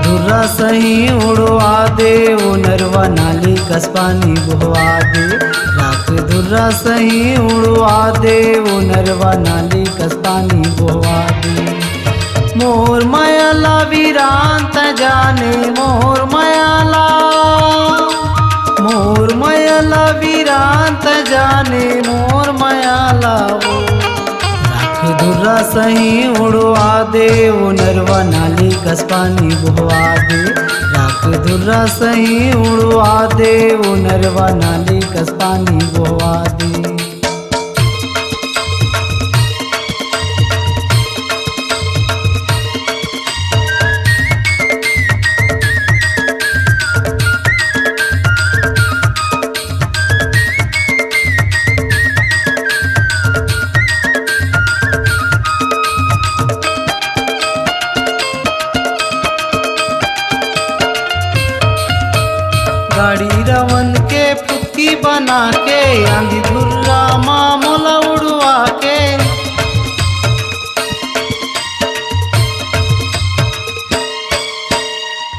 धुर्रा सही उड़वा दे, वो नरवा नाली कस पानी बहवा दे। राख धुर्रा सही उड़वा दे, वो नरवा नाली कस पानी बहवा दे। मोर मायाला वीरांत जाने, मोर मायाला, मोर मायाला वीरांत जाने, मोर मायाला वो। राख धुर्रा सही उड़वा दे, वो नरवा नाली कस पानी बहवा दे। राख धुर्रा सही उड़वा दे, वो नरवा नाली कस पानी बहवा दे। गाड़ी रावण के पुत्ती बना के, आंधी धुर्रा मामूला उड़वा के।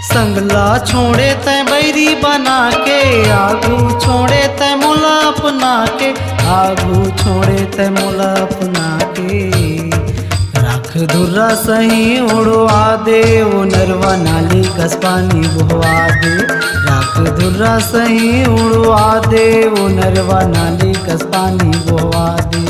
संगला छोड़े तय बैरी बना के, आगू छोड़े तय मोला अपना के, आगू छोड़े तय मोला अपना के। राख धुर्रा सही उड़वा दे, वो नरवा नाली कस पानी बहवा दे। राख धुर्रा सही उड़वा दे, वो नरवा नाली कस पानी बहवा दे।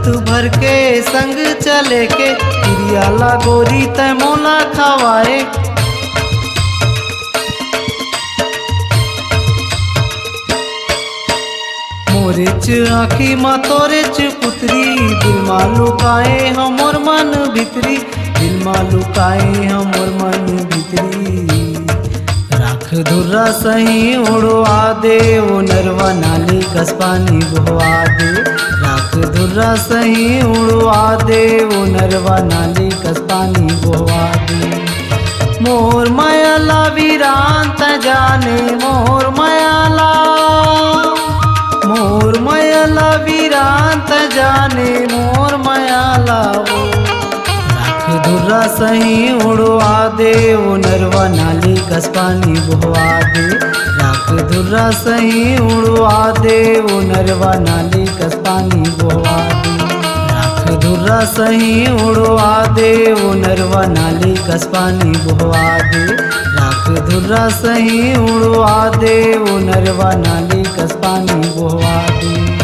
तू भर के संग चले के, तिरियाला गोरी तय मोला खवाए। मोरे च आँखी मा तोरे च पुतरी, दिल मा लुकाए हमोर मन भितरी, दिल मा लुकाए हमोर मन भितरी। राख धुर्रा सही उड़वा दे, वो नरवा नाली कस पानी बहवा दे। राख धुर्रा सही उड़वा दे, वो नरवा नाली कस पानी बहवा दे। मोर मायाला वीरांत जाने, मोर मायाला, मोर मायाला वीरांत जाने, मोर मायाला वो। राख धुर्रा सही उड़वा दे, वो नरवा नाली कस पानी बहवा दे। राख धुर्रा सही उड़वा दे, वो नरवा नाली कस पानी बहवा दे। राख धुर्रा सही उड़वा दे, वो नरवा नाली कस पानी बहवा दे। राख धुर्रा सही उड़वा दे, वो नरवा नाली कस पानी बहवा दे।